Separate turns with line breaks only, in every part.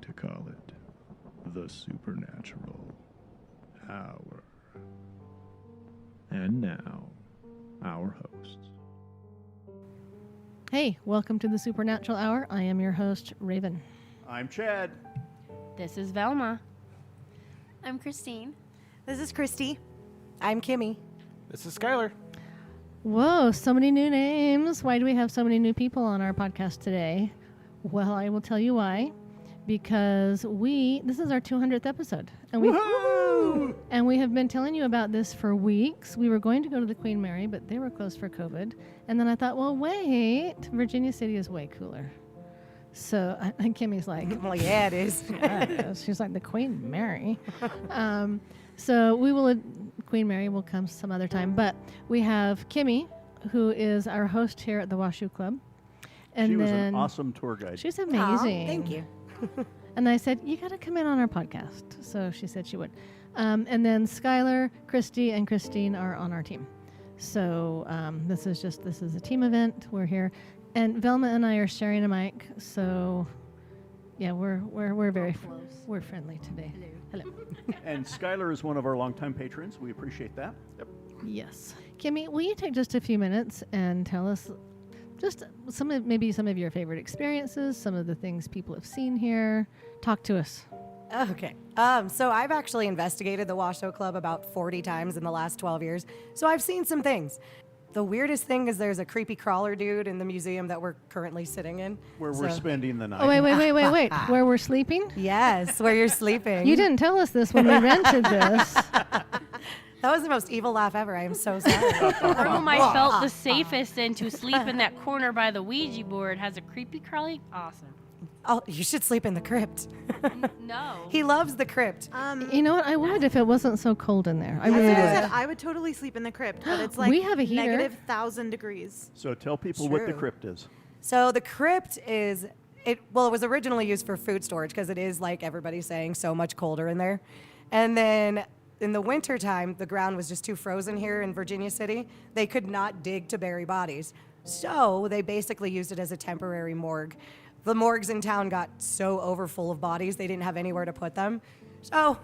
to call it the Supernatural Hour. And now, our hosts.
Hey, welcome to the Supernatural Hour. I am your host, Raven.
I'm Chad.
This is Velma.
I'm Christine.
This is Christy. I'm Kimmie.
This is Skylar.
Whoa, so many new names. Why do we have so many new people on our podcast today? Well, I will tell you why. Because this is our 200th episode. And we have been telling you about this for weeks. We were going to go to the Queen Mary, but they were closed for COVID. And then I thought, well, wait, Virginia City is way cooler. So and Kimmie's like,
well, yeah, it is.
yeah, it is. She's like, the Queen Mary. So Queen Mary will come some other time. But we have Kimmie, who is our host here at the Washoe Club. And
she was
then
an awesome tour guide.
She's amazing.
Aw, thank you.
And I said, you got to come in on our podcast. So she said she would. And then Skylar, Christy, and Christine are on our team. So this is a team event. We're here. And Velma and I are sharing a mic. So yeah, we're very we're friendly today. Hello.
And Skylar is one of our longtime patrons. We appreciate that. Yep.
Yes. Kimmie, will you take just a few minutes and tell us just some of your favorite experiences, some of the things people have seen here? Talk to us.
Okay. So I've actually investigated the Washoe Club about 40 times in the last 12 years. So I've seen some things. The weirdest thing is there's a creepy crawler dude in the museum that we're currently sitting in.
Where we're spending the night.
Oh, wait. Where we're sleeping?
Yes, where you're sleeping.
You didn't tell us this when we rented this.
That was the most evil laugh ever. I am so sorry.
The room I felt the safest in to sleep in that corner by the Ouija board has a creepy crawly. Awesome.
Oh, you should sleep in the crypt.
No.
He loves the crypt.
You know what? I would if it wasn't so cold in there. I really would.
I would totally sleep in the crypt, but it's like
We have a heater.
negative 1,000 degrees.
So tell people what the
True.
crypt is.
So the crypt is, it was originally used for food storage because it is, like everybody's saying, so much colder in there. And then in the wintertime, the ground was just too frozen here in Virginia City. They could not dig to bury bodies. So they basically used it as a temporary morgue. The morgues in town got so overfull of bodies, they didn't have anywhere to put them. So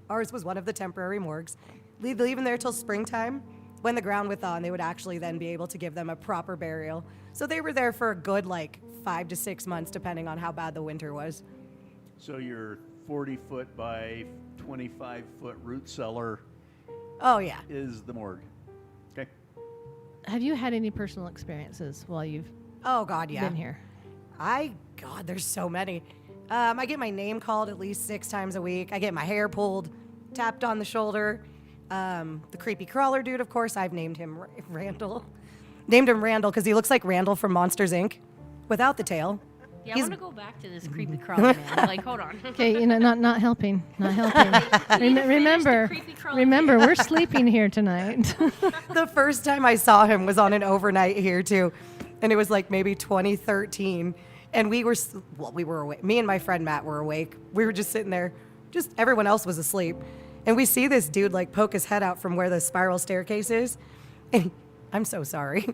ours was one of the temporary morgues. Leave them there till springtime. When the ground would thaw, and they would actually then be able to give them a proper burial. So they were there for a good 5 to 6 months, depending on how bad the winter was.
So your 40-foot by 25-foot root cellar
Oh, yeah.
is the morgue. Okay.
Have you had any personal experiences while you've
Oh, God, yeah.
been here?
God, there's so many. I get my name called at least 6 times a week. I get my hair pulled, tapped on the shoulder. The creepy crawler dude, of course, I've named him Randall. Named him Randall because he looks like Randall from Monsters, Inc. without the tail.
Yeah, I want to go back to this creepy crawly man. Hold on.
Okay, not helping. Not helping. Remember, we're sleeping here tonight.
The first time I saw him was on an overnight here, too. And it was maybe 2013. And we were awake. Me and my friend Matt were awake. We were just sitting there. Just everyone else was asleep. And we see this dude poke his head out from where the spiral staircase is. And I'm so sorry.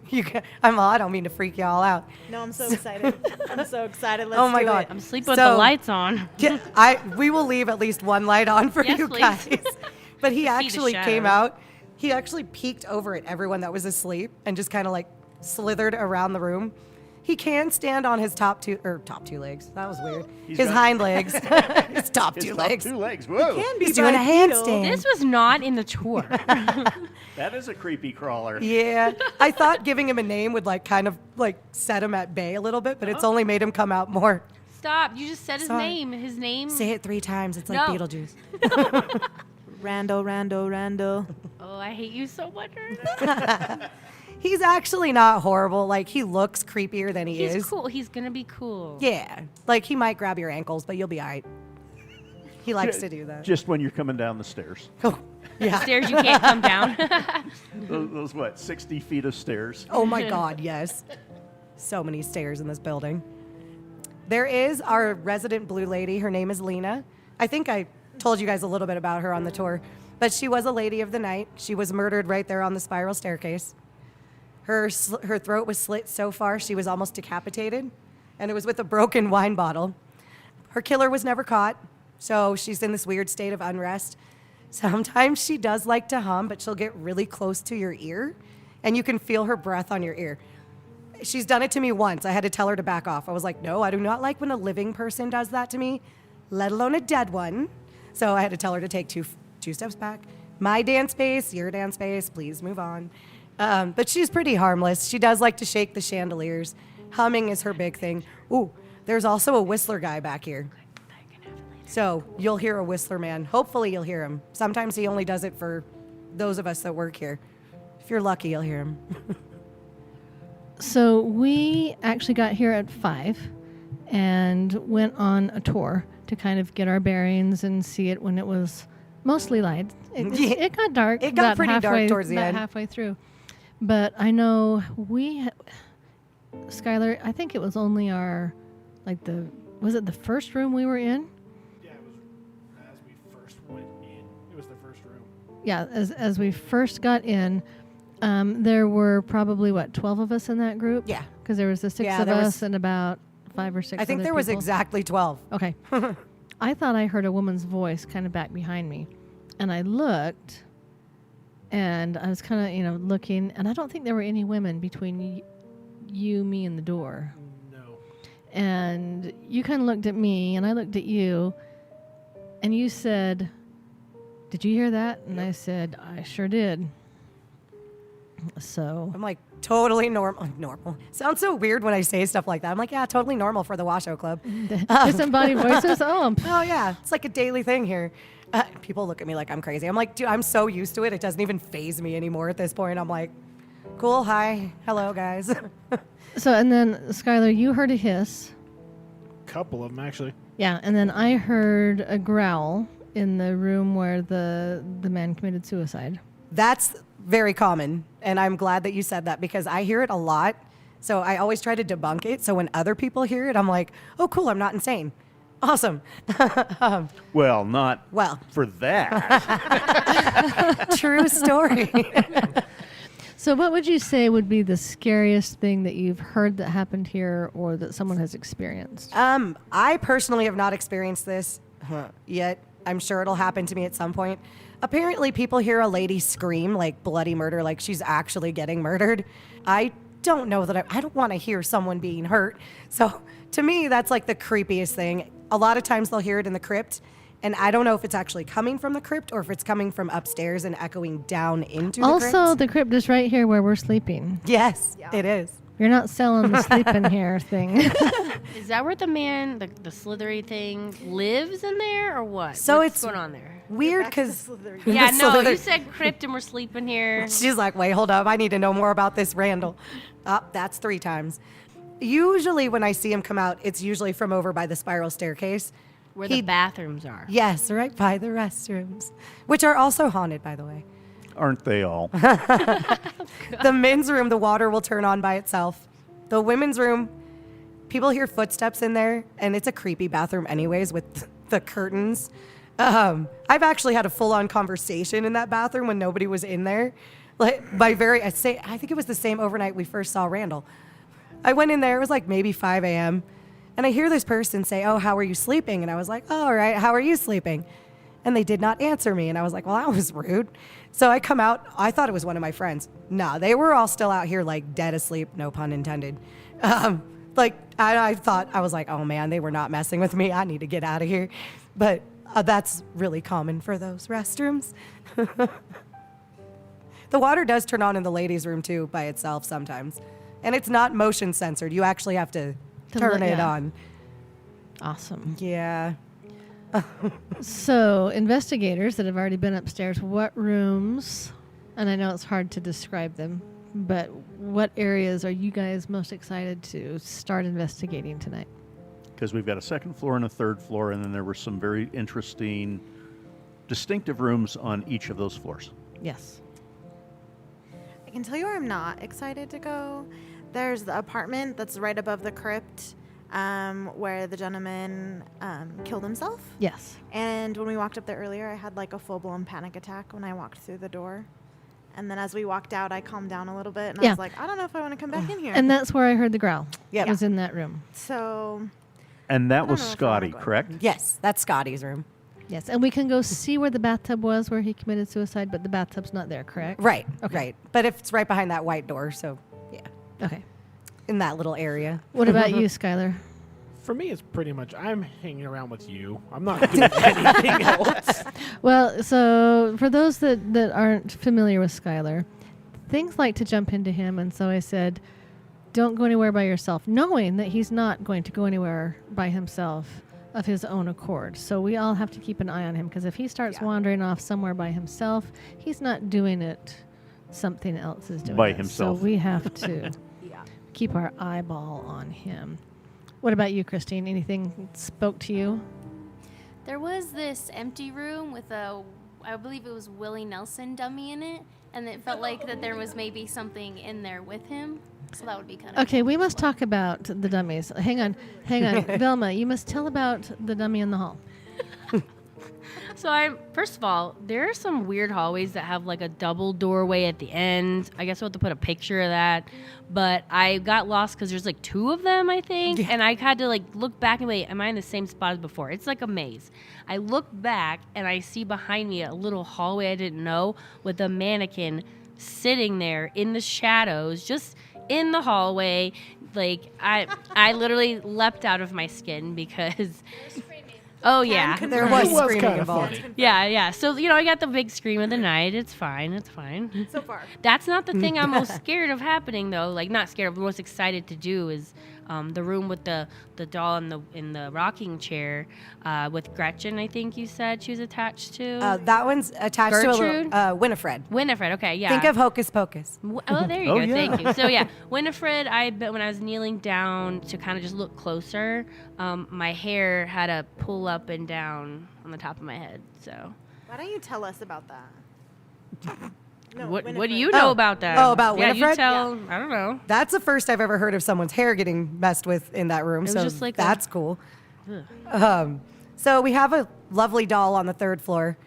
I don't mean to freak y'all out.
No, I'm so excited. I'm so excited. Let's
Oh my
do
God.
it.
I'm sleeping with the lights on.
Yeah, we will leave at least one light on for
Yes,
you
please.
guys. But he
the
actually came
shadows.
out. He actually peeked over at everyone that was asleep and just kind of slithered around the room. He can stand on his top two legs. That was weird. His hind legs. His top two legs.
2 legs. Whoa.
Can be
He's doing a
bipedal.
handstand.
This was not in the tour.
That is a creepy crawler.
Yeah. I thought giving him a name would set him at bay a little bit, but it's only made him come out more.
Stop. You just said his
Sorry.
name. His name.
Say it 3 times. It's like
No.
Beetlejuice.
Randall.
Oh, I hate you so much.
He's actually not horrible. He looks creepier than he is.
He's cool. He's going to be cool.
Yeah. He might grab your ankles, but you'll be all right. He likes to do that.
Just when you're coming down the stairs.
Oh, yeah.
Stairs you can't come down.
Those 60 feet of stairs?
Oh, my God, yes. So many stairs in this building. There is our resident blue lady. Her name is Lena. I think I told you guys a little bit about her on the tour. But she was a lady of the night. She was murdered right there on the spiral staircase. Her throat was slit so far she was almost decapitated, and it was with a broken wine bottle. Her killer was never caught, so she's in this weird state of unrest. Sometimes she does like to hum, but she'll get really close to your ear, and you can feel her breath on your ear. She's done it to me once. I had to tell her to back off. I was like, no, I do not like when a living person does that to me, let alone a dead one. So I had to tell her to take two steps back. My dance space, your dance space, please move on. But she's pretty harmless. She does like to shake the chandeliers. Humming is her big thing. Ooh, there's also a whistler guy back here. So you'll hear a whistler man. Hopefully you'll hear him. Sometimes he only does it for those of us that work here. If you're lucky, you'll hear him.
So we actually got here at 5 and went on a tour to kind of get our bearings and see it when it was mostly light. It got dark.
It got pretty dark towards the
about
end.
halfway through. But I know Skylar, I think it was only was it the first room we were in?
Yeah, it was as we first went in. It was the first room.
Yeah, as we first got in, there were probably, 12 of us in that group?
Yeah.
Because there was the 6 of us and about 5 or 6
I think
other
there was
people.
exactly 12.
Okay. I thought I heard a woman's voice kind of back behind me. And I looked, and I was kind of, looking, and I don't think there were any women between you, me, and the door.
No.
And you kind of looked at me, and I looked at you, and you said, "Did you hear that?" And I said, "I sure did." So
I'm like, totally normal. Sounds so weird when I say stuff like that. I'm like, yeah, totally normal for the Washoe Club.
disembodied voices. Oh,
Oh, yeah. It's like a daily thing here. People look at me like I'm crazy. I'm like, dude, I'm so used to it. It doesn't even faze me anymore at this point. I'm like, cool. Hi. Hello, guys.
so and then Skylar, you heard a hiss.
Couple of them, actually.
Yeah, and then I heard a growl in the room where the man committed suicide.
That's very common. And I'm glad that you said that because I hear it a lot. So I always try to debunk it. So when other people hear it, I'm like, oh, cool. I'm not insane. Awesome.
Well, not
Well.
for that.
True story.
So what would you say would be the scariest thing that you've heard that happened here or that someone has experienced?
I personally have not experienced this yet. I'm sure it'll happen to me at some point. Apparently, people hear a lady scream like bloody murder, like she's actually getting murdered. I don't know that I don't want to hear someone being hurt. So to me, that's like the creepiest thing. A lot of times they'll hear it in the crypt, and I don't know if it's actually coming from the crypt or if it's coming from upstairs and echoing down into the crypt.
Also, the crypt is right here where we're sleeping.
Yes, it is.
You're not selling the sleep in here thing.
Is that where the man, the slithery thing, lives in there, or what?
So
What's
it's
going on there?
Weird
Back to
because
Slytherin.
Yeah, no, you said crypt and we're sleeping here.
she's like, wait, hold up. I need to know more about this Randall. That's 3 times. Usually when I see him come out, it's usually from over by the spiral staircase.
Where the bathrooms are.
Yes, right by the restrooms, which are also haunted, by the way.
Aren't they all?
The men's room, the water will turn on by itself. The women's room, people hear footsteps in there, and it's a creepy bathroom anyways with the curtains. I've actually had a full-on conversation in that bathroom when nobody was in there. Like I think it was the same overnight we first saw Randall. I went in there, it was like maybe 5 a.m., and I hear this person say, "Oh, how are you sleeping?" And I was like, "Oh, all right, how are you sleeping?" And they did not answer me, and I was like, well, that was rude. So I come out, I thought it was one of my friends. Nah, they were all still out here like dead asleep, no pun intended. I thought, I was like, oh man, they were not messing with me. I need to get out of here. But that's really common for those restrooms. The water does turn on in the ladies' room too by itself sometimes. And it's not motion censored. You actually have to turn it on.
Awesome.
Yeah.
So, investigators that have already been upstairs, what rooms, and I know it's hard to describe them, but what areas are you guys most excited to start investigating tonight?
Because we've got a 2nd floor and a 3rd floor, and then there were some very interesting, distinctive rooms on each of those floors.
Yes.
I can tell you where I'm not excited to go. There's the apartment that's right above the crypt where the gentleman killed himself.
Yes.
And when we walked up there earlier, I had like a full-blown panic attack when I walked through the door. And then as we walked out, I calmed down a little bit, and I was like, I don't know if I want to come back in here.
And that's where I heard the growl.
Yep.
It was in that room.
So
And that was
know if I wanna
Scotty,
go in
correct?
Yes, that's Scotty's room.
Yes, and we can go see where the bathtub was where he committed suicide, but the bathtub's not there, correct?
Right.
Okay.
Right. But if it's right behind that white door, so yeah,
Okay.
in that little area.
What about you, Skylar?
For me, it's pretty much I'm hanging around with you. I'm not doing anything else.
Well, so for those that aren't familiar with Skylar, things like to jump into him, and so I said, don't go anywhere by yourself, knowing that he's not going to go anywhere by himself of his own accord. So we all have to keep an eye on him, because if he starts wandering off somewhere by himself, he's not doing it. Something else is doing
By
it.
himself.
So we have to
Yeah.
keep our eyeball on him. What about you, Christine? Anything spoke to you?
There was this empty room with I believe it was Willie Nelson dummy in it, and it felt like that there was maybe something in there with him. So that would be kind of
Okay, we must talk about the dummies. Hang on. Velma, you must tell about the dummy in the hall.
So first of all, there are some weird hallways that have like a double doorway at the end. I guess we'll have to put a picture of that. But I got lost because there's like 2 of them, I think. And I had to like look back and wait, am I in the same spot as before? It's like a maze. I look back and I see behind me a little hallway I didn't know with a mannequin sitting there in the shadows, just in the hallway. Like I literally leapt out of my skin because oh yeah.
There was
It was
screaming
kinda
involved.
funny.
Yeah. So, I got the big scream of the night. It's fine.
So far.
That's not the thing I'm most scared of happening, though. Like, not scared of, most excited to do is the room with the doll in the rocking chair with Gretchen, I think you said she was attached to.
That one's attached to a
Gertrude?
little, Winifred.
Winifred, okay, yeah.
Think of Hocus Pocus.
Oh, there you
Oh,
go.
yeah.
Thank you. So, yeah, Winifred, when I was kneeling down to kind of just look closer, my hair had to pull up and down on the top of my head, so.
Why don't you tell us about that? No,
What do
Winifred.
you know
Oh.
about that?
Oh, about
yeah,
Winifred?
you tell. I don't know.
That's the first I've ever heard of someone's hair getting messed with in that room.
was
So
just like
that's cool. So we have a lovely doll on the 3rd floor.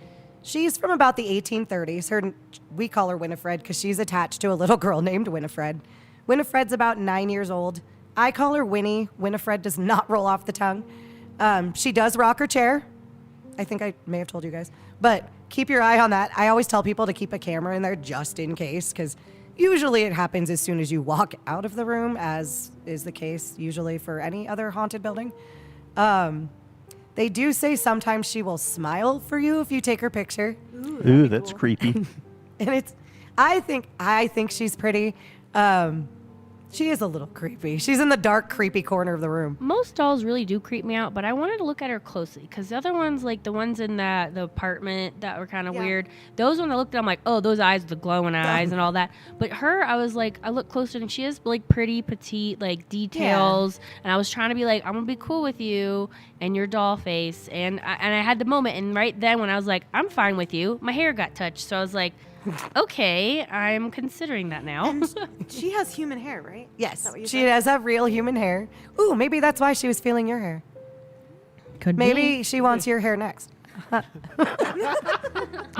She's from about the 1830s. We call her Winifred because she's attached to a little girl named Winifred. Winifred's about 9 years old. I call her Winnie. Winifred does not roll off the tongue. She does rock her chair. I think I may have told you guys. But keep your eye on that. I always tell people to keep a camera in there just in case, because usually it happens as soon as you walk out of the room, as is the case usually for any other haunted building. They do say sometimes she will smile for you if you take her picture.
Ooh, that's creepy.
And I think she's pretty. She is a little creepy. She's in the dark, creepy corner of the room.
Most dolls really do creep me out, but I wanted to look at her closely because the other ones, like the ones in the apartment that were kind of weird, those when I looked at, I'm like, oh, those eyes, the glowing eyes and all that. But her, I was like, I looked closer and she has like pretty petite like details, and I was trying to be like, I'm gonna be cool with you and your doll face, and I had the moment, and right then when I was like, I'm fine with you, my hair got touched, so I was like, okay, I'm considering that now.
And she has human hair, right? Is
Yes,
that what you
she
said?
does have real human hair. Ooh, maybe that's why she was feeling your hair.
Could
Maybe she wants your hair next.
be.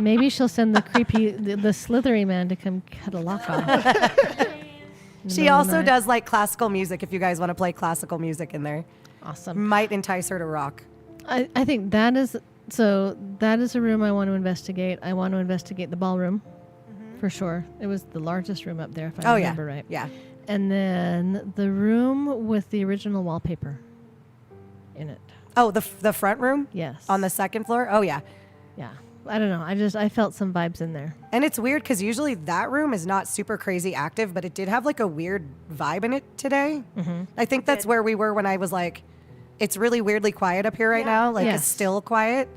Maybe she'll send the slithery man to come cut a lock off.
She also does like classical music if you guys want to play classical music in there.
Awesome.
Might entice her to rock.
I think that is a room I want to investigate. I want to investigate the ballroom for sure. It was the largest room up there, if I remember right.
Yeah.
And then the room with the original wallpaper in it.
Oh, the front room
Yes.
on the 2nd floor? Oh, yeah.
Yeah. I don't know. I felt some vibes in there.
And it's weird because usually that room is not super crazy active, but it did have like a weird vibe in it today. I think that's where we were when I was like, it's really weirdly quiet up here right now. Like
Yes.
it's still quiet.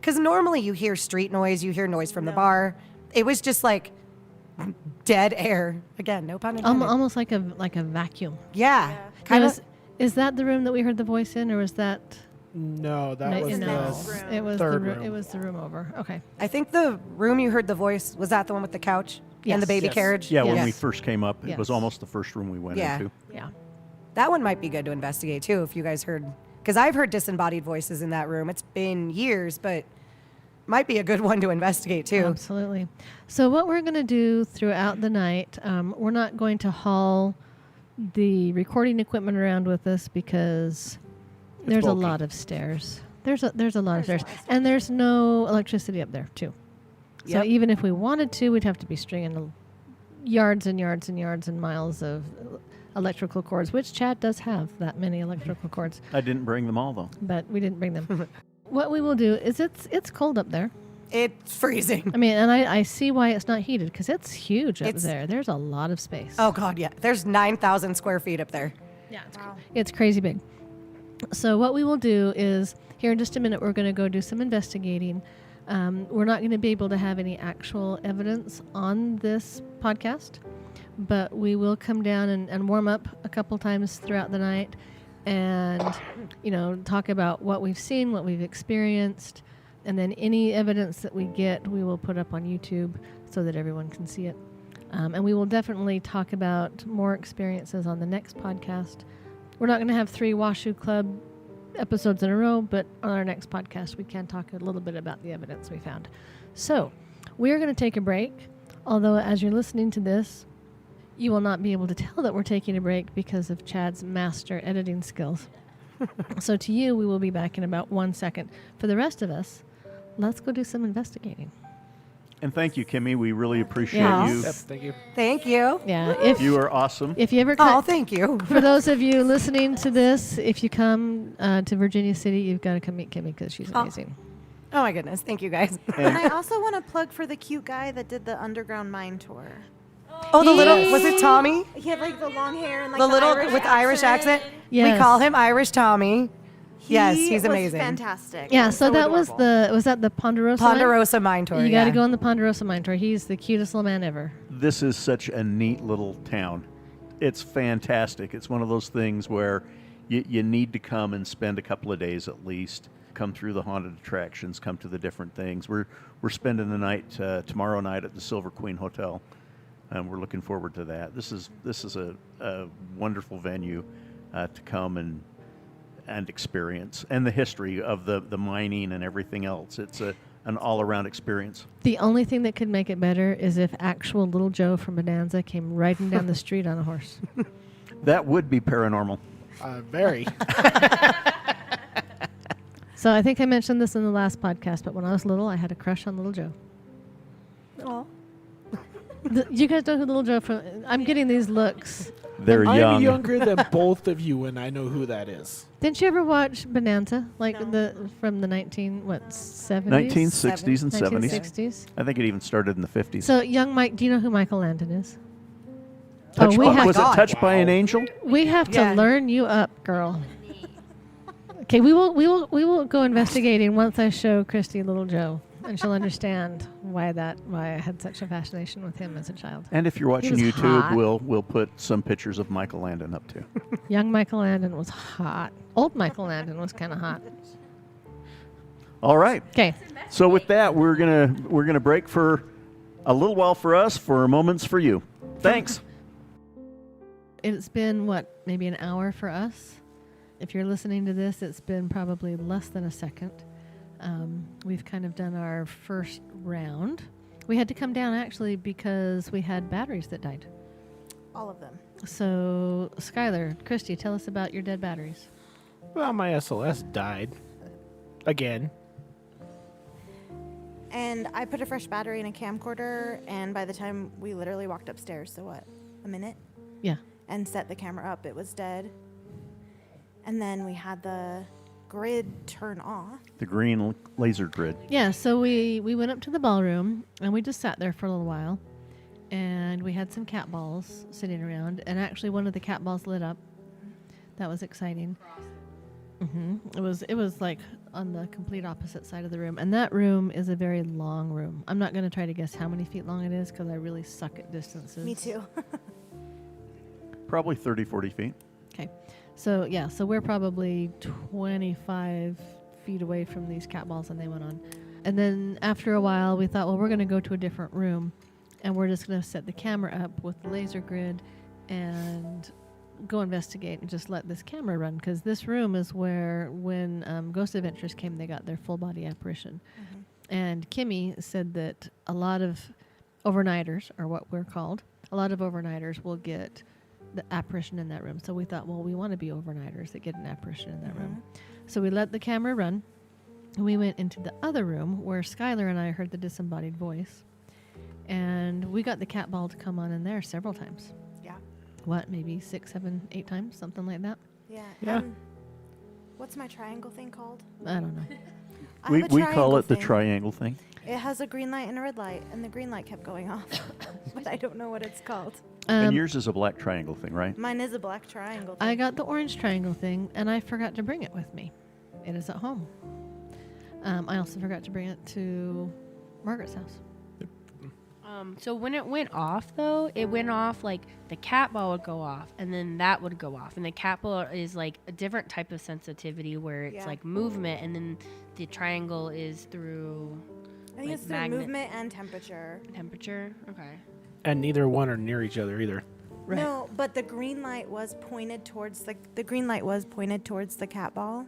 Because normally you hear street noise, you hear noise from the bar. It was just like dead air. Again, no pun intended.
Almost like a vacuum.
Yeah. Kind of.
Is that the room that we heard the voice in, or was that?
No, that was
in
the
that-
room.
It was
third
the
room.
It was the room over. Okay.
I think the room you heard the voice, was that the one with the couch and the
Yes.
baby
Yes.
carriage?
Yeah, when
Yes.
we first came up, it was
Yes.
almost the first room we went
Yeah.
into.
Yeah.
That one might be good to investigate too if you guys heard. Because I've heard disembodied voices in that room. It's been years, but might be a good one to investigate too.
Absolutely. So what we're going to do throughout the night, we're not going to haul the recording equipment around with us because There's a
bulky.
lot of stairs. There's a lot of stairs, and there's no electricity up there too. So
Yep.
even if we wanted to, we'd have to be stringing yards and yards and yards and miles of electrical cords, which Chad does have that many electrical cords,
I didn't bring them all, though.
but we didn't bring them. What we will do is it's cold up there.
It's freezing.
I mean, and I see why it's not heated because it's huge up
It's-
there. There's a lot of space.
Oh God, yeah. There's 9,000 square feet up there.
Yeah, it's crazy big. So what we will do is here in just a minute we're going to go do some investigating. We're not going to be able to have any actual evidence on this podcast, but we will come down and warm up a couple times throughout the night and, talk about what we've seen, what we've experienced, and then any evidence that we get, we will put up on YouTube so that everyone can see it. And we will definitely talk about more experiences on the next podcast. We're not going to have 3 Washoe Club episodes in a row, but on our next podcast, we can talk a little bit about the evidence we found. So we are going to take a break, although as you're listening to this, you will not be able to tell that we're taking a break because of Chad's master editing skills. So to you, we will be back in about 1 second. For the rest of us, let's go do some investigating.
And thank you, Kimmie. We really appreciate
Yes.
you.
Yep, thank you.
Thank you.
Yeah, if
You are awesome.
if you ever
Oh, thank you.
for those of you listening to this, if you come to Virginia City, you've got to come meet Kimmie because she's
Oh.
amazing.
Oh my goodness. Thank you guys.
And I also want to plug for the cute guy that did the underground mine tour.
Oh, the little, was it Tommy?
He had like the long hair and like
The little
Irish
with Irish accent?
Yes.
We call him Irish Tommy. Yes,
He
he's
was
amazing.
fantastic.
Yeah, so that was
adorable.
was that the Ponderosa? line?
Ponderosa Mine Tour.
You got to
yeah.
go on the Ponderosa Mine Tour. He's the cutest little man ever.
This is such a neat little town. It's fantastic. It's one of those things where you need to come and spend a couple of days at least. Come through the haunted attractions, come to the different things. We're spending the night tomorrow night at the Silver Queen Hotel, and we're looking forward to that. This is a wonderful venue to come and experience, and the history of the mining and everything else. It's an all-around experience.
The only thing that could make it better is if actual Little Joe from Bonanza came riding down the street on a horse.
That would be paranormal.
Very.
So I think I mentioned this in the last podcast, but when I was little, I had a crush on Little Joe.
Aw.
You guys know who Little Joe from? I'm getting these looks.
They're
I'm
young.
younger than both of you, and I know who that is.
Didn't you ever watch Bonanza, like
No.
from the 70s?
1960s and 70s.
1960s.
I think it even started in the 50s.
So, young Mike, do you know who Michael Landon is?
Touched
we
by-
have
was
God.
it Touched by an
Wow.
Angel?
We have to
Yeah.
learn you up, girl. Okay, we will go investigating once I show Christy Little Joe, and she'll understand why I had such a fascination with him as a child.
And if you're watching
was
YouTube,
hot.
we'll put some pictures of Michael Landon up too.
Young Michael Landon was hot. Old Michael Landon was kind of hot.
All right.
Okay.
So with that, we're gonna break for a little while for us, for moments for you. Thanks.
It's been, maybe an hour for us? If you're listening to this, it's been probably less than a second. We've kind of done our first round. We had to come down, actually, because we had batteries that died.
All of them.
So, Skylar, Christy, tell us about your dead batteries.
Well, my SLS died. Again.
And I put a fresh battery in a camcorder, and by the time we literally walked upstairs, so what, a minute?
Yeah.
And set the camera up, it was dead. And then we had the grid turn off.
The green laser grid.
Yeah, so we went up to the ballroom, and we just sat there for a little while. And we had some cat balls sitting around, and actually one of the cat balls lit up. That was exciting. It was like on the complete opposite side of the room, and that room is a very long room. I'm not going to try to guess how many feet long it is because I really suck at distances.
Me too.
Probably 30, 40 feet.
Okay, so yeah, so we're probably 25 feet away from these cat balls, and they went on. And then after a while, we thought, well, we're going to go to a different room, and we're just going to set the camera up with the laser grid and go investigate and just let this camera run, because this room is where, when Ghost Adventures came, they got their full body apparition. And Kimmie said that a lot of overnighters, or what we're called, a lot of overnighters will get the apparition in that room. So we thought, well, we want to be overnighters that get an apparition in that room. So we let the camera run. And we went into the other room where Skylar and I heard the disembodied voice. And we got the cat ball to come on in there several times.
Yeah.
What, maybe 6, 7, 8 times, something like that?
Yeah.
Yeah.
What's my triangle thing called?
I don't know.
I
We
have a
call
triangle
it the
thing.
triangle thing.
It has a green light and a red light, and the green light kept going off. But I don't know what it's called.
And yours is a black triangle thing, right?
Mine is a black triangle
I
thing.
got the orange triangle thing, and I forgot to bring it with me. It is at home. I also forgot to bring it to Margaret's house.
So when it went off, though, it went off like the cat ball would go off, and then that would go off. And the cat ball is like a different type of sensitivity where it's
Yeah.
like movement, and then the triangle is through
I think
like
it's through
magnet-
movement and temperature.
temperature. Okay.
And neither one are near each other either.
Right.
No, but the green light was pointed towards the green light was pointed towards the cat ball.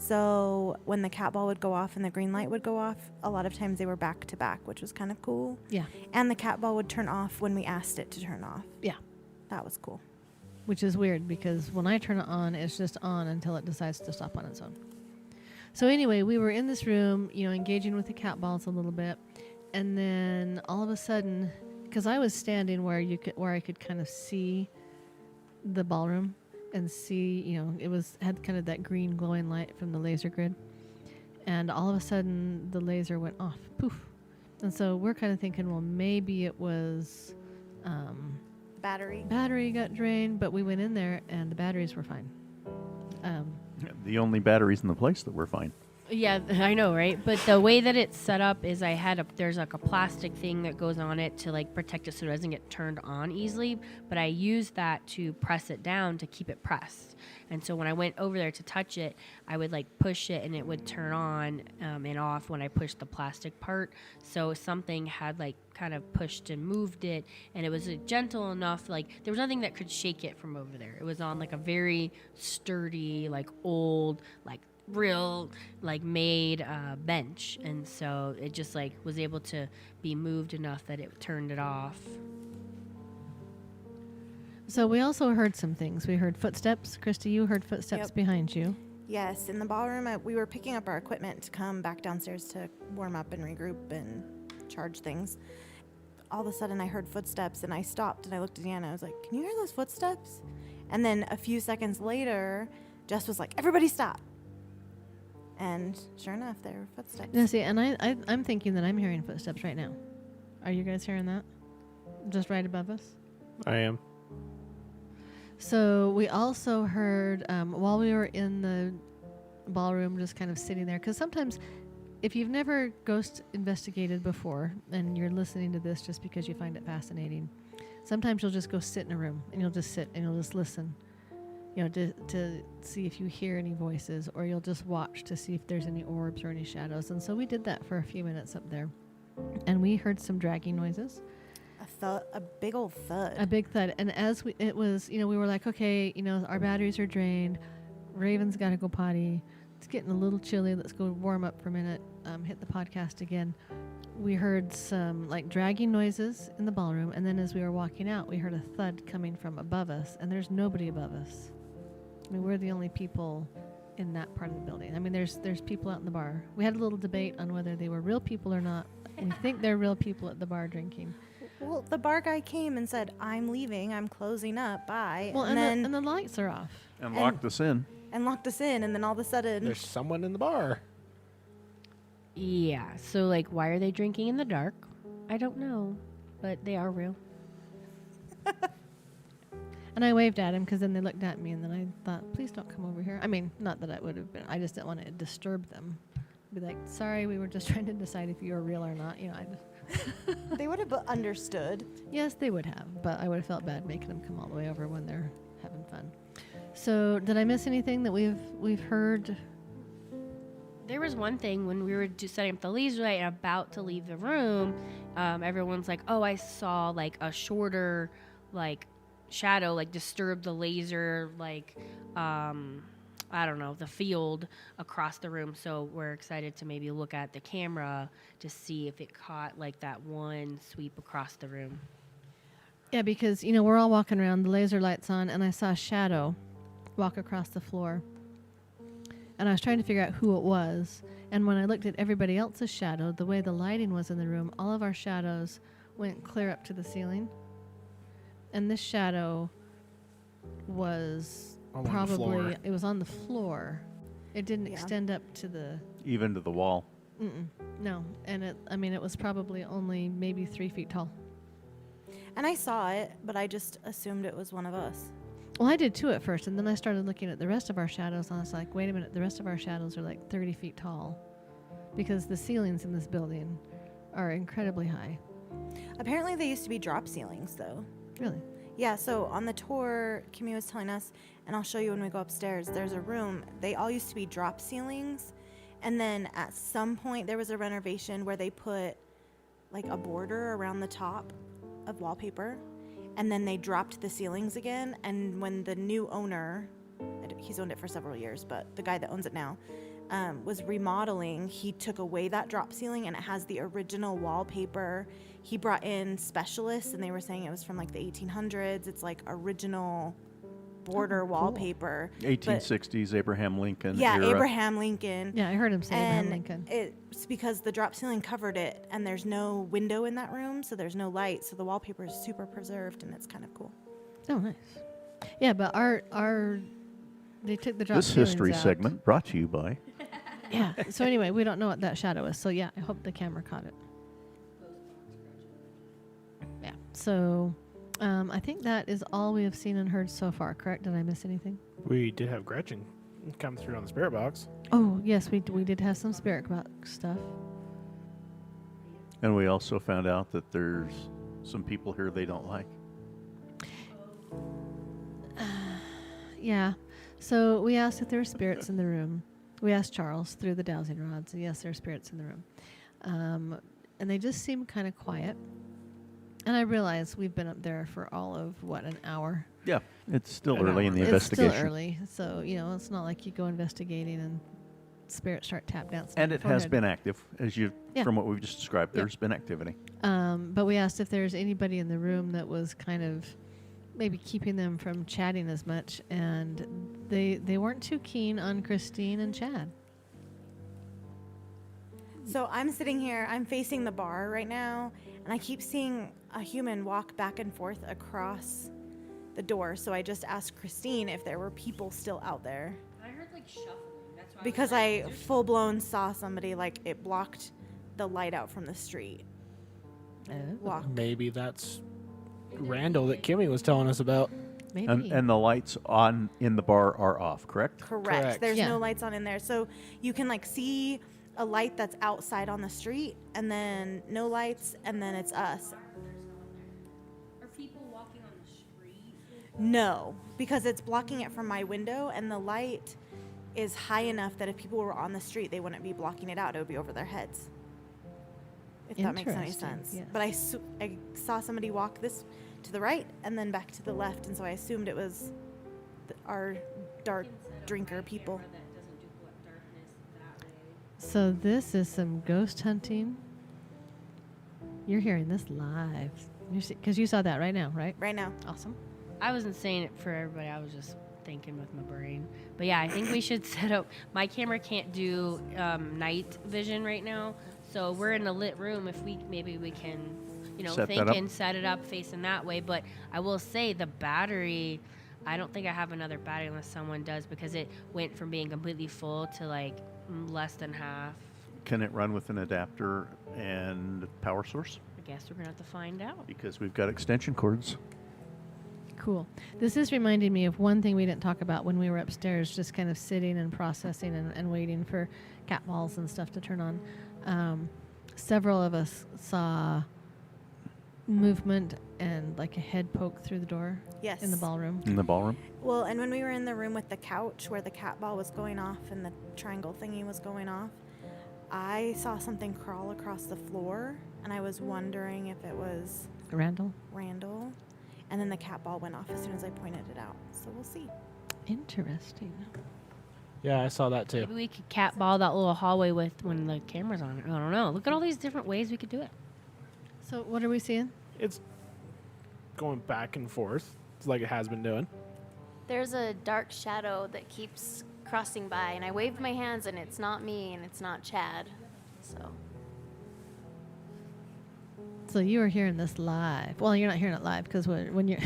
So when the cat ball would go off and the green light would go off, a lot of times they were back to back, which was kind of cool.
Yeah.
And the cat ball would turn off when we asked it to turn off.
Yeah.
That was cool.
Which is weird because when I turn it on, it's just on until it decides to stop on its own. So anyway, we were in this room, engaging with the cat balls a little bit, and then all of a sudden, because I was standing where I could kind of see the ballroom and see, had kind of that green glowing light from the laser grid, and all of a sudden the laser went off, poof, and so we're kind of thinking, well, maybe it was. Battery got drained, but we went in there and the batteries were fine.
The only batteries in the place that were fine.
Yeah, I know, right? But the way that it's set up is there's like a plastic thing that goes on it to like protect it so it doesn't get turned on easily. But I used that to press it down to keep it pressed. And so when I went over there to touch it, I would like push it and it would turn on and off when I pushed the plastic part. So something had like kind of pushed and moved it, and it was gentle enough, like there was nothing that could shake it from over there. It was on like a very sturdy, like old, like real like made bench, and so it just like was able to be moved enough that it turned it off.
So we also heard some things. We heard footsteps. Christy, you heard footsteps
Yep.
behind you.
Yes, in the ballroom, we were picking up our equipment to come back downstairs to warm up and regroup and charge things. All of a sudden, I heard footsteps, and I stopped, and I looked at Deanna. I was like, can you hear those footsteps? And then a few seconds later, Jess was like, everybody stop. And sure enough, there were footsteps.
No, see, and I'm thinking that I'm hearing footsteps right now. Are you guys hearing that? Just right above us?
I am.
So we also heard, while we were in the ballroom, just kind of sitting there, because sometimes if you've never ghost investigated before and you're listening to this just because you find it fascinating, sometimes you'll just go sit in a room and you'll just sit and you'll just listen, to see if you hear any voices, or you'll just watch to see if there's any orbs or any shadows. And so we did that for a few minutes up there, and we heard some dragging noises.
A big old thud.
A big thud. And as we were like, okay, our batteries are drained. Raven's got to go potty. It's getting a little chilly. Let's go warm up for a minute. Hit the podcast again. We heard some like dragging noises in the ballroom. And then as we were walking out, we heard a thud coming from above us. And there's nobody above us. I mean, we're the only people in that part of the building. I mean, there's people out in the bar. We had a little debate on whether they were real people or not. We think they're real people at the bar drinking.
Well, the bar guy came and said, I'm leaving, I'm closing up, bye.
Well,
and then
and the lights are off.
And locked us in.
and locked us in, and then all of a sudden,
There's someone in the bar.
Yeah, so like why are they drinking in the dark? I don't know, but they are real.
And I waved at him because then they looked at me, and then I thought, please don't come over here. I mean, not that I would have been. I just didn't want to disturb them. Be like, sorry, we were just trying to decide if you were real or not.
they would have understood.
Yes, they would have, but I would have felt bad making them come all the way over when they're having fun. So, did I miss anything that we've heard?
There was one thing when we were just setting up the laser light and about to leave the room, everyone's like, oh, I saw like a shorter like shadow like disturb the laser, like I don't know, the field across the room. So we're excited to maybe look at the camera to see if it caught like that one sweep across the room.
Yeah, because, you know, we're all walking around, the laser lights on, and I saw a shadow walk across the floor. And I was trying to figure out who it was. And when I looked at everybody else's shadow, the way the lighting was in the room, all of our shadows went clear up to the ceiling. And this shadow was
On the
probably,
floor.
it was on the floor. It didn't
Yeah.
extend up to the,
Even to the wall.
no. And it was probably only maybe 3 feet tall.
And I saw it, but I just assumed it was one of us.
Well, I did too at first, and then I started looking at the rest of our shadows, and I was like, wait a minute, the rest of our shadows are like 30 feet tall, because the ceilings in this building are incredibly high.
Apparently, they used to be drop ceilings, though.
Really?
Yeah, so on the tour, Kimmie was telling us, and I'll show you when we go upstairs, there's a room. They all used to be drop ceilings, and then at some point, there was a renovation where they put like a border around the top of wallpaper, and then they dropped the ceilings again. And when the new owner, he's owned it for several years, but the guy that owns it now, was remodeling, he took away that drop ceiling, and it has the original wallpaper. He brought in specialists, and they were saying it was from like the 1800s. It's like original border wallpaper.
1860s Abraham Lincoln
Yeah,
era.
Abraham Lincoln.
Yeah, I heard him say Abraham
And
Lincoln.
it's because the drop ceiling covered it, and there's no window in that room, so there's no light, so the wallpaper is super preserved, and it's kind of cool.
Oh, nice. Yeah, but they took the drop
This
ceilings
history
out.
segment brought to you by.
Yeah. So anyway, we don't know what that shadow is. So yeah, I hope the camera caught it. Yeah. So I think that is all we have seen and heard so far. Correct? Did I miss anything?
We did have Gretchen come through on the spirit box.
Oh yes, we did have some spirit box stuff.
And we also found out that there's some people here they don't like.
Yeah. So we asked if there were spirits in the room. We asked Charles through the dowsing rods. And yes, there are spirits in the room. And they just seem kind of quiet. And I realize we've been up there for all of, an hour?
Yeah, it's still
An
early in the
hour.
investigation.
It's still early. So, it's not like you go investigating and spirits start tap dancing.
And
on
it
your
has
forehead.
been active,
Yeah.
from what we've just described.
Yeah.
There's been activity.
But we asked if there's anybody in the room that was kind of maybe keeping them from chatting as much, and they weren't too keen on Christine and Chad.
So I'm sitting here, I'm facing the bar right now, and I keep seeing a human walk back and forth across the door. So I just asked Christine if there were people still out there.
I heard like shuffling. That's why
Because I full blown saw somebody, like it blocked the light out from the street. Walk.
Maybe that's Randall that Kimmie was telling us about.
Maybe.
And the lights on in the bar are off, correct?
Correct. There's
Yeah.
no lights on in there. So you can like see a light that's outside on the street, and then no lights, and then it's us.
Are people walking on the street?
No, because it's blocking it from my window, and the light is high enough that if people were on the street, they wouldn't be blocking it out. It would be over their heads. If that makes any
Interesting,
sense.
yes.
But I saw somebody walk this to the right and then back to the left, and so I assumed it was our dark drinker people.
That doesn't duplicate darkness that way.
So this is some ghost hunting. You're hearing this live. Because you saw that right now, right?
Right now.
Awesome.
I wasn't saying it for everybody. I was just thinking with my brain. But yeah, I think we should set up. My camera can't do night vision right now, so we're in a lit room. If maybe we can,
Set that up.
set it up facing that way. But I will say the battery. I don't think I have another battery unless someone does, because it went from being completely full to like less than half.
Can it run with an adapter and power source?
I guess we're gonna have to find out.
Because we've got extension cords.
Cool. This is reminding me of one thing we didn't talk about when we were upstairs, just kind of sitting and processing and waiting for cat balls and stuff to turn on. Several of us saw movement and like a head poke through the door
Yes.
in the ballroom.
In the ballroom?
Well, and when we were in the room with the couch where the cat ball was going off and the triangle thingy was going off, I saw something crawl across the floor, and I was wondering if it was
Randall?
Randall. And then the cat ball went off as soon as I pointed it out. So we'll see.
Interesting.
Yeah, I saw that too.
Maybe we could cat ball that little hallway with when the camera's on. I don't know. Look at all these different ways we could do it.
So what are we seeing?
It's going back and forth like it has been doing.
There's a dark shadow that keeps crossing by, and I waved my hands, and it's not me, and it's not Chad.
So you are hearing this live. Well, you're not hearing it live because when you're,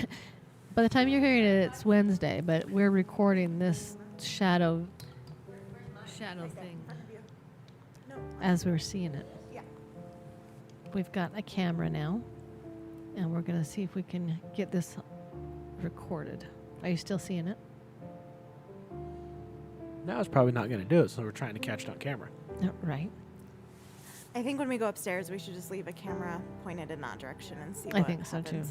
by the time you're hearing it, it's Wednesday. But we're recording this shadow thing as we're seeing it.
Yeah.
We've got a camera now, and we're gonna see if we can get this recorded. Are you still seeing it?
Now it's probably not going to do it, so we're trying to catch it on camera.
Right.
I think when we go upstairs, we should just leave a camera pointed in that direction and see what
I think so too.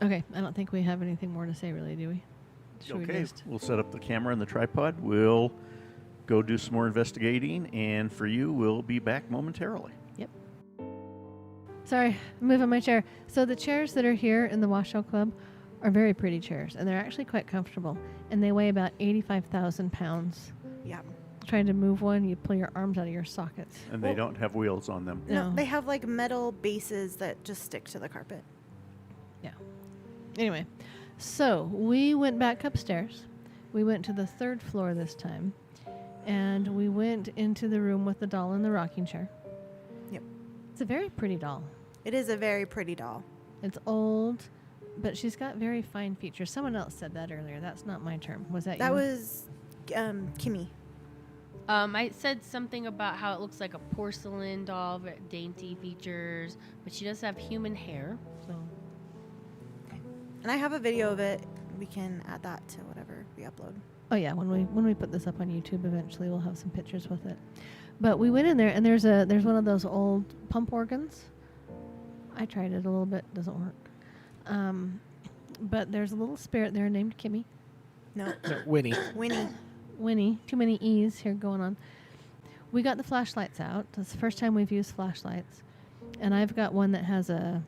Okay, I don't think we have anything more to say, really, do we? Should we
Okay,
just-
we'll set up the camera and the tripod. We'll go do some more investigating, and for you, we'll be back momentarily.
Yep. Sorry, I'm moving my chair. So the chairs that are here in the Washoe Club are very pretty chairs, and they're actually quite comfortable, and they weigh about 85,000 pounds.
Yeah.
Trying to move one, you pull your arms out of your sockets.
And they don't have wheels on them.
No,
No.
they have like metal bases that just stick to the carpet.
Yeah. Anyway, so we went back upstairs. We went to the 3rd floor this time, and we went into the room with the doll in the rocking chair.
Yep.
It's a very pretty doll.
It is a very pretty doll.
It's old, but she's got very fine features. Someone else said that earlier. That's not my term. Was that you?
That was Kimmie.
I said something about how it looks like a porcelain doll, very dainty features, but she does have human hair. So
And I have a video of it. We can add that to whatever we upload.
Oh yeah, when we put this up on YouTube, eventually we'll have some pictures with it. But we went in there, and there's one of those old pump organs. I tried it a little bit, doesn't work. But there's a little spirit there named Kimmie.
No,
No, Winnie.
Winnie.
Too many E's here going on. We got the flashlights out. That's the first time we've used flashlights, and I've got one that has a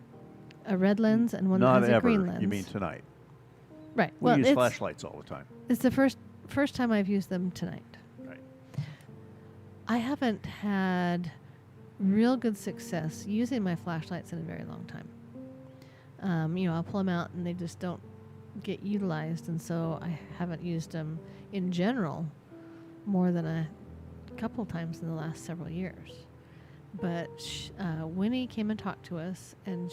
red lens and one
Not
that has
ever,
a green lens.
you mean tonight.
Right.
We
Well,
use
it's,
flashlights all the time.
it's the first time I've used them tonight.
Right.
I haven't had real good success using my flashlights in a very long time. I'll pull them out and they just don't get utilized, and so I haven't used them in general more than a couple times in the last several years. But Winnie came and talked to us, and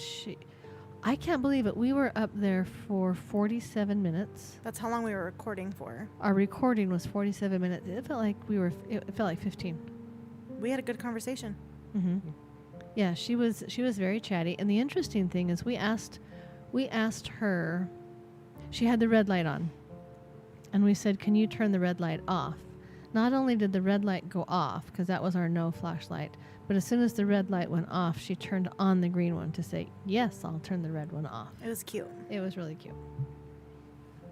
I can't believe it. We were up there for 47 minutes.
That's how long we were recording for.
Our recording was 47 minutes. It felt like it felt like 15.
We had a good conversation.
Mm-hmm. Yeah, she was very chatty. And the interesting thing is we asked her, she had the red light on. And we said, "Can you turn the red light off?" Not only did the red light go off, because that was our no flashlight, but as soon as the red light went off, she turned on the green one to say, "Yes, I'll turn the red one off."
It was cute.
It was really cute.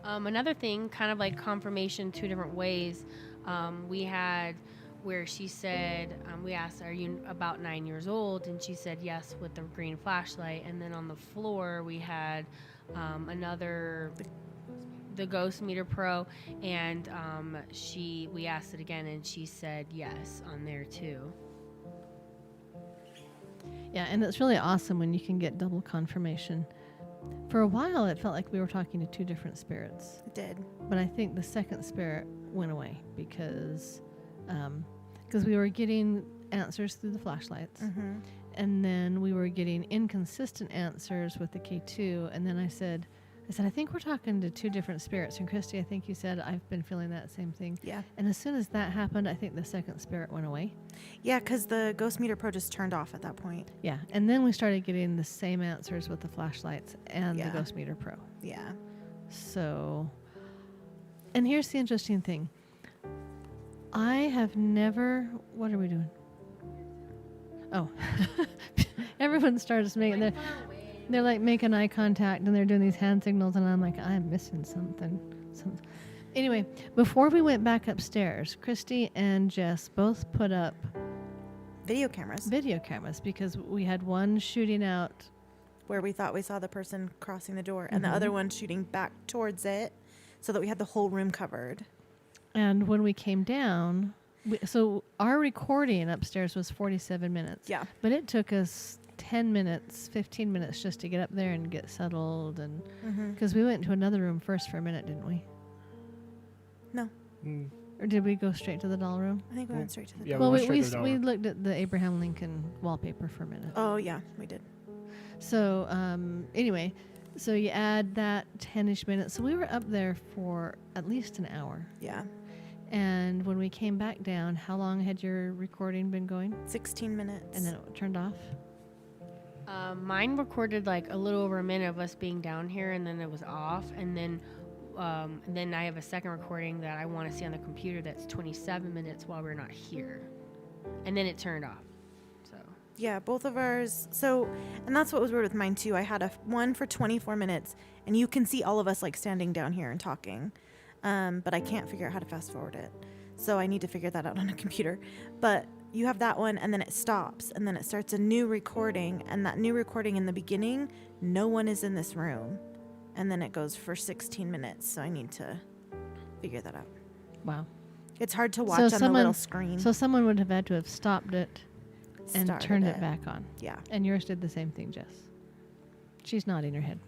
another thing, kind of like confirmation 2 different ways, we had where she said, we asked, "Are you about 9 years old?" And she said yes with the green flashlight. And then on the floor we had the Ghost Meter Pro, and we asked it again, and she said yes on there too.
Yeah, and it's really awesome when you can get double confirmation. For a while, it felt like we were talking to 2 different spirits.
It did.
But I think the second spirit went away because we were getting answers through the flashlights.
Mm-hmm.
And then we were getting inconsistent answers with the K2. And then I said, I think we're talking to 2 different spirits. And Christy, I think you said, I've been feeling that same thing.
Yeah.
And as soon as that happened, I think the second spirit went away.
Yeah, because the Ghost Meter Pro just turned off at that point.
Yeah. And then we started getting the same answers with the flashlights and the
Yeah.
Ghost Meter Pro.
Yeah.
So, and here's the interesting thing. I have never, what are we doing? Oh, everyone starts making, they're like making eye contact and they're doing these hand signals, and I'm like, I'm missing something. Anyway, before we went back upstairs, Christy and Jess both put up
Video cameras.
Because we had one shooting out.
Where we thought we saw the person crossing the door, and the
Mhm.
other one shooting back towards it, so that we had the whole room covered.
And when we came down, so our recording upstairs was 47 minutes.
Yeah.
But it took us 10 minutes, 15 minutes just to get up there and get settled. And
Mm-hmm.
because we went into another room first for a minute, didn't we?
No,
Mm,
Or did we go straight to the doll room?
I think we went straight to the
yeah,
Well,
went
we,
straight
we,
to the
s- we
door.
looked at the Abraham Lincoln wallpaper for a minute.
Oh, yeah, we did.
So anyway, so you add that 10-ish minutes. So we were up there for at least an hour.
Yeah.
And when we came back down, how long had your recording been going?
16 minutes.
And then it turned off?
Mine recorded like a little over a minute of us being down here, and then it was off. And then I have a second recording that I want to see on the computer that's 27 minutes while we're not here, and then it turned off. So
Yeah, both of ours. So, and that's what was weird with mine too. I had one for 24 minutes, and you can see all of us like standing down here and talking, but I can't figure out how to fast forward it. So I need to figure that out on a computer. But you have that one, and then it stops, and then it starts a new recording, and that new recording in the beginning, no one is in this room, and then it goes for 16 minutes. So I need to figure that out.
Wow.
It's hard to watch on the little screen.
So someone would have had to have stopped it and
Started
turned it back on.
Yeah.
And yours did the same thing, Jess. She's nodding her head.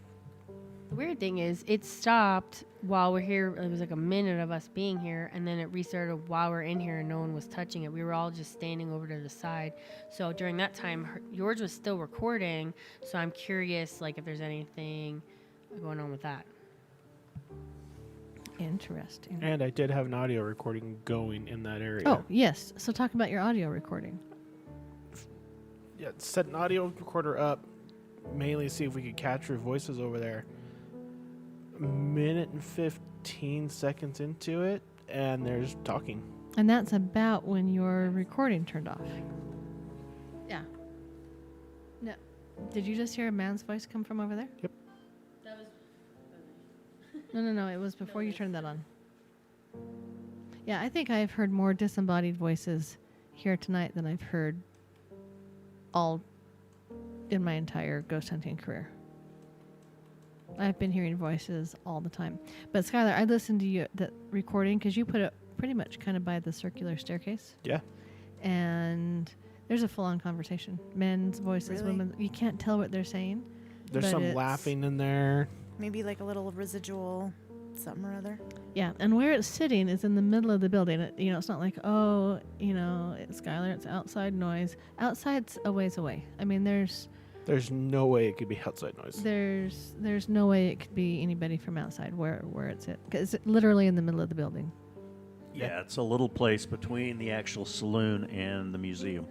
the weird thing is, it stopped while we're here. It was like a minute of us being here, and then it restarted while we're in here, and no one was touching it. We were all just standing over to the side. So during that time, yours was still recording. So I'm curious, like, if there's anything going on with that.
Interesting.
And I did have an audio recording going in that area.
Oh, yes. So talk about your audio recording.
Yeah, set an audio recorder up, mainly see if we could capture voices over there. A minute and 15 seconds into it, and there's talking.
And that's about when your recording turned off. Yeah. No. Did you just hear a man's voice come from over there?
Yep.
No. It was before you turned that on. Yeah, I think I've heard more disembodied voices here tonight than I've heard all in my entire ghost hunting career. I've been hearing voices all the time. But Skylar, I listened to you that recording because you put it pretty much kind of by the circular staircase.
Yeah.
And there's a full-on conversation. Men's voices,
Really?
women. You can't tell what they're saying.
There's
But
some
it's-
laughing in there.
Maybe like a little residual something or other.
Yeah, and where it's sitting is in the middle of the building. It's not like, it's Skylar, it's outside noise. Outside's a ways away. I mean, there's
no way it could be outside noise.
there's no way it could be anybody from outside where it's at, because it's literally in the middle of the building.
Yeah, it's a little place between the actual saloon and the museum.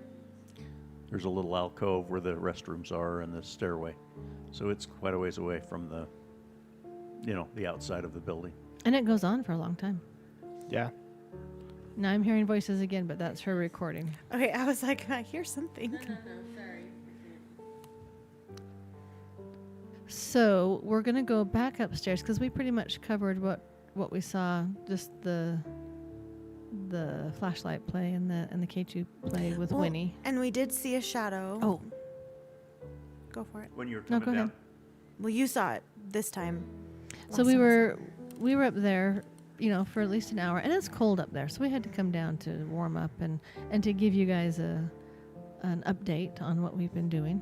There's a little alcove where the restrooms are and the stairway. So it's quite a ways away from the outside of the building.
And it goes on for a long time.
Yeah.
Now I'm hearing voices again, but that's her recording.
Okay, I was like, I hear something.
So we're gonna go back upstairs because we pretty much covered what we saw, just the flashlight play and the K2 play with
Well,
Winnie.
And we did see a shadow.
Oh,
Go for it.
When you were
No,
coming
go
down.
ahead.
Well, you saw it this time.
so
last
we
time I saw
were up there, for at least an hour, and it's cold up there, so we had to come down to warm up and to give you guys an update on what we've been doing,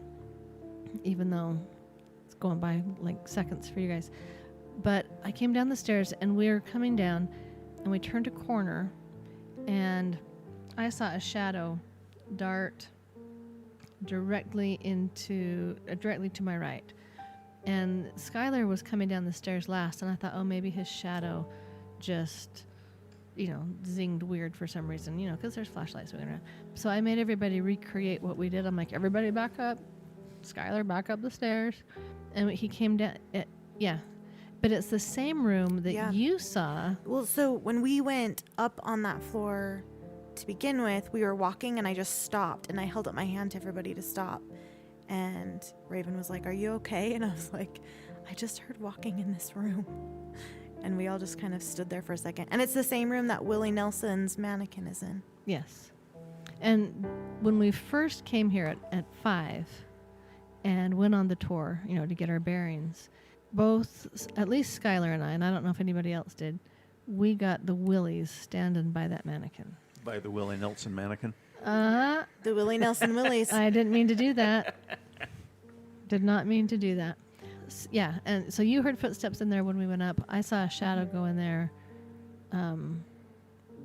even though it's going by like seconds for you guys. But I came down the stairs, and we were coming down, and we turned a corner, and I saw a shadow dart directly to my right. And Skylar was coming down the stairs last, and I thought, oh, maybe his shadow just, zinged weird for some reason, because there's flashlights moving around. So I made everybody recreate what we did. I'm like, everybody back up. Skylar, back up the stairs. And he came down. But it's the same room that you saw.
Well, so when we went up on that floor to begin with, we were walking and I just stopped and I held up my hand to everybody to stop. And Raven was like, "Are you okay?" And I was like, "I just heard walking in this room." And we all just kind of stood there for a second. And it's the same room that Willie Nelson's mannequin is in.
Yes. And when we first came here at 5 and went on the tour, to get our bearings, both, at least Skylar and I don't know if anybody else did, we got the willies standing by that mannequin.
By the Willie Nelson mannequin.
The Willie Nelson Willies.
I didn't mean to do that. Did not mean to do that. Yeah, and so you heard footsteps in there when we went up. I saw a shadow go in there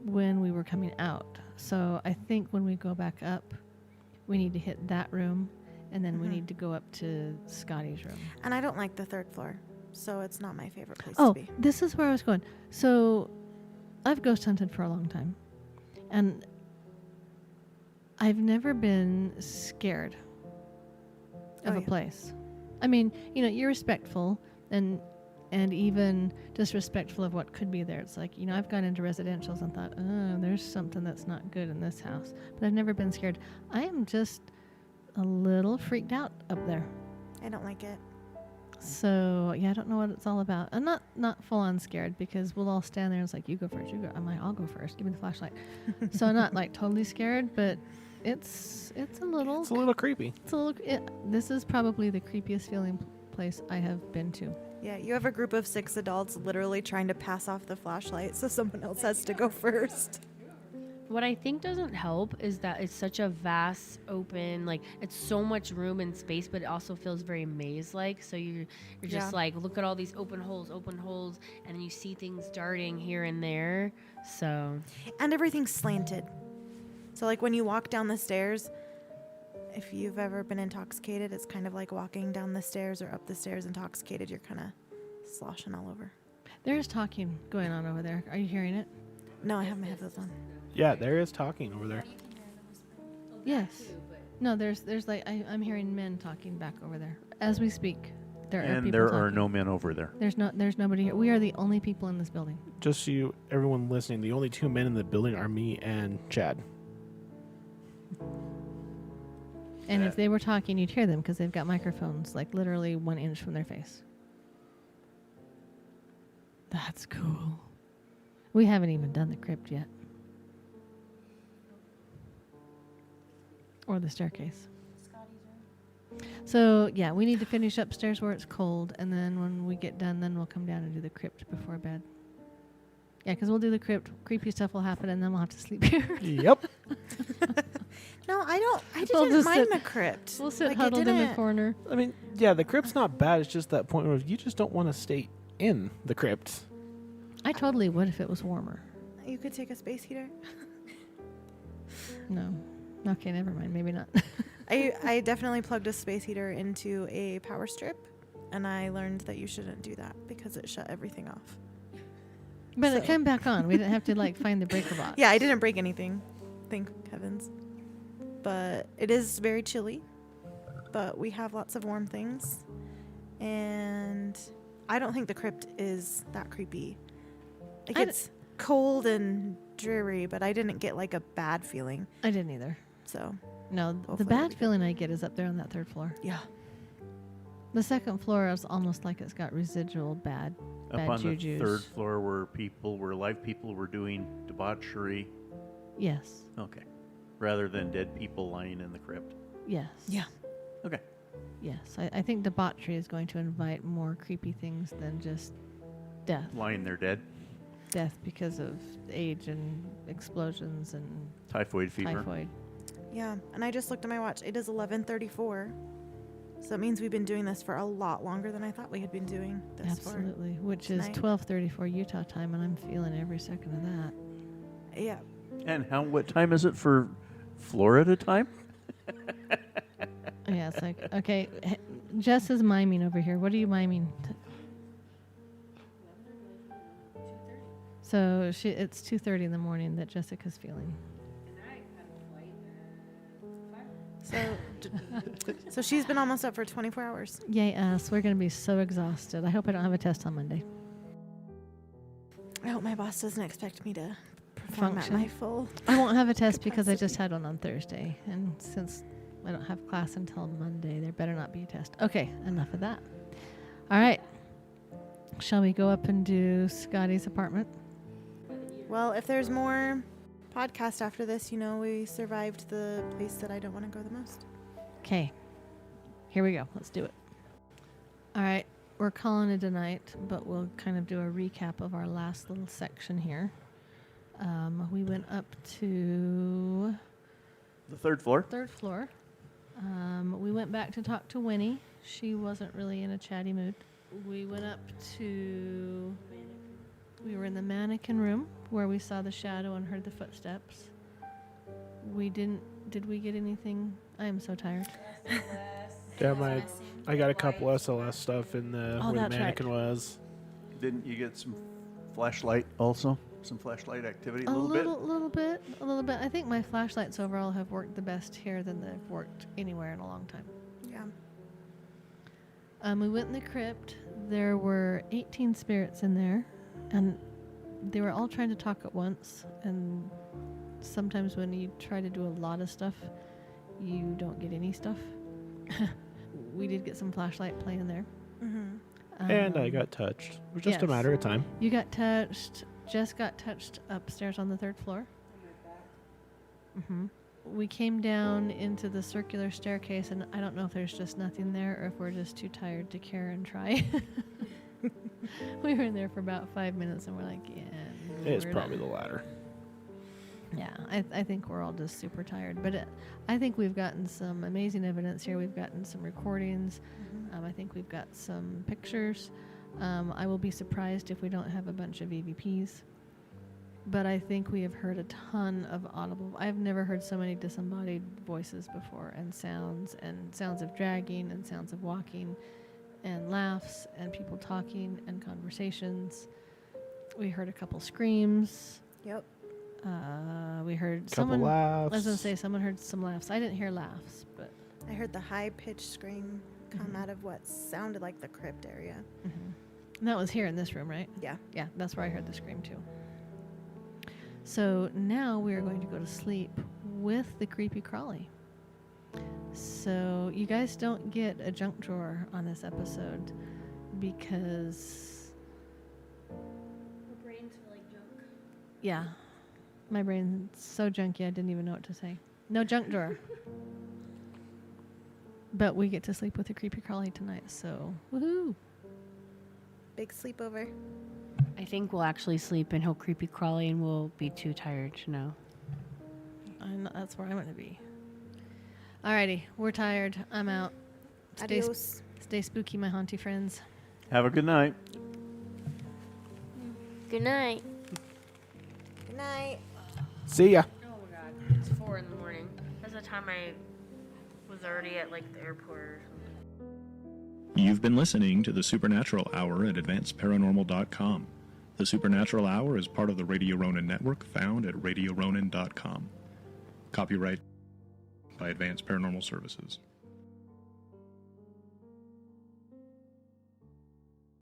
when we were coming out. So I think when we go back up, we need to hit that room, and then we need to go up to Scotty's room.
And I don't like the third floor, so it's not my favorite place
Oh,
to be.
this is where I was going. So I've ghost hunted for a long time, and I've never been scared of a place. I mean, you're respectful and even just respectful of what could be there. It's like, I've gone into residentials and thought, oh, there's something that's not good in this house. But I've never been scared. I am just a little freaked out up there.
I don't like it.
So, yeah, I don't know what it's all about. I'm not full on scared because we'll all stand there and it's like, you go first, you go. I'm like, I'll go first. Give me the flashlight. So I'm not like totally scared, but it's a little...
It's a little creepy.
This is probably the creepiest feeling place I have been to.
Yeah, you have a group of 6 adults literally trying to pass off the flashlight so someone else has to go first.
What I think doesn't help is that it's such a vast, open, like it's so much room and space, but it also feels very maze-like. So you're just like, look at all these open holes, and you see things darting here and there. So
And everything's slanted. So like when you walk down the stairs, if you've ever been intoxicated, it's kind of like walking down the stairs or up the stairs intoxicated. You're kind of sloshing all over.
There's talking going on over there. Are you hearing it?
No, I have my headphones on.
Yeah, there is talking over there.
Yes. No, there's like I'm hearing men talking back over there as we speak. There are people
there
talking.
are no men over there.
There's nobody here. We are the only people in this building.
Just so everyone listening, the only 2 men in the building are me and Chad.
And if they were talking, you'd hear them because they've got microphones like literally 1 inch from their face. That's cool. We haven't even done the crypt yet. Or the staircase. So, yeah, we need to finish upstairs where it's cold, and then when we get done, then we'll come down and do the crypt before bed. Yeah, because we'll do the crypt. Creepy stuff will happen, and then we'll have to sleep here.
Yep.
No, I
We'll
didn't
just
mind
sit-
the crypt.
We'll sit
Like, it
huddled in the
didn't-
corner.
I mean, yeah, the crypt's not bad. It's just that point where you just don't want to stay in the crypt.
I totally would if it was warmer.
You could take a space heater.
No. Okay, never mind. Maybe not.
I definitely plugged a space heater into a power strip, and I learned that you shouldn't do that because it shut everything off.
But it
So-
came back on. We didn't have to find the breaker box.
Yeah, I didn't break anything, thank heavens. But it is very chilly, but we have lots of warm things, and I don't think the crypt is that creepy. Like, it's cold and dreary, but I didn't get a bad feeling.
I didn't either.
So
No, the
Hopefully it'll
bad
be good.
feeling I get is up there on that 3rd floor.
yeah,
The 2nd floor is almost like it's got residual bad
Up on
jujus.
the 3rd floor where live people were doing debauchery.
Yes.
Okay. Rather than dead people lying in the crypt.
Yes.
yeah.
Okay.
Yes. I think debauchery is going to invite more creepy things than just death.
Lying there dead.
Death because of age and explosions and
Typhoid fever.
typhoid.
Yeah, and I just looked at my watch. It is 11:34, so that means we've been doing this for a lot longer than I thought we had been doing this
Absolutely. Which is
tonight.
12:34 Utah time, and I'm feeling every second of that.
for. Yeah,
And what time is it for Florida time?
Yeah, it's like, okay, Jess is miming over here. What are you miming? So it's 2:30 in the morning that Jessica's feeling.
so she's been almost up for 24 hours.
Yay us. We're going to be so exhausted. I hope I don't have a test on Monday.
I hope my boss doesn't expect me to perform
Function.
at my full.
I won't have a test because I just had one on Thursday. And since I don't have class until Monday, there better not be a test. Okay, enough of that. All right. Shall we go up and do Scotty's apartment?
Well, if there's more podcast after this, we survived the place that I don't want to go the most.
Okay. Here we go. Let's do it. All right. We're calling it a night, but we'll kind of do a recap of our last little section here. We went up to
The 3rd floor.
3rd floor. We went back to talk to Winnie. She wasn't really in a chatty mood. We went up to... We were in the mannequin room where we saw the shadow and heard the footsteps. We didn't... Did we get anything? I am so tired.
Yeah, I got a couple SLS stuff in the
Oh,
where the
that's right.
mannequin was.
Didn't you get some flashlight also? Some flashlight activity? A
A
little bit?
A little bit. I think my flashlights overall have worked the best here than they've worked anywhere in a long time.
Yeah.
We went in the crypt. There were 18 spirits in there, and they were all trying to talk at once. And sometimes when you try to do a lot of stuff, you don't get any stuff. We did get some flashlight play in there.
Mm-hmm.
And I got touched. It was just a
yes.
matter of time.
You got touched. Jess got touched upstairs on the 3rd floor. Mm-hmm. We came down into the circular staircase, and I don't know if there's just nothing there or if we're just too tired to care and try. We were in there for about 5 minutes, and we're like, yeah.
It's
we're
probably
done.
the latter.
Yeah, I think we're all just super tired. But I think we've gotten some amazing evidence here. We've gotten some recordings. I think we've got some pictures. I will be surprised if we don't have a bunch of EVPs. But I think we have heard a ton of audible. I've never heard so many disembodied voices before, and sounds of dragging, and sounds of walking, and laughs, and people talking, and conversations. We heard a couple screams.
Yep.
We heard
Couple
someone.
laughs.
I was gonna say someone heard some laughs. I didn't hear laughs, but
I heard the high-pitched scream come out of what sounded like the crypt area.
and that was here in this room, right?
Yeah.
Yeah, that's where I heard the scream too. So now we are going to go to sleep with the creepy crawly. So you guys don't get a junk drawer on this episode because
Her brains feel like junk.
yeah, my brain's so junky I didn't even know what to say. No junk drawer. But we get to sleep with the creepy crawly tonight, so woohoo!
Big sleepover.
I think we'll actually sleep and he'll creepy crawly and we'll be too tired to know.
That's where I'm going to be. Alrighty, we're tired. I'm out.
Adios.
Stay spooky, my haunty friends.
Have a good night.
Good night.
Good night.
See ya.
Oh my god. It's 4 in the morning. That's the time I was already at like the airport or something.
You've been listening to the Supernatural Hour at AdvancedParanormal.com. The Supernatural Hour is part of the Radio Ronin network found at RadioRonin.com. Copyright by Advanced Paranormal Services.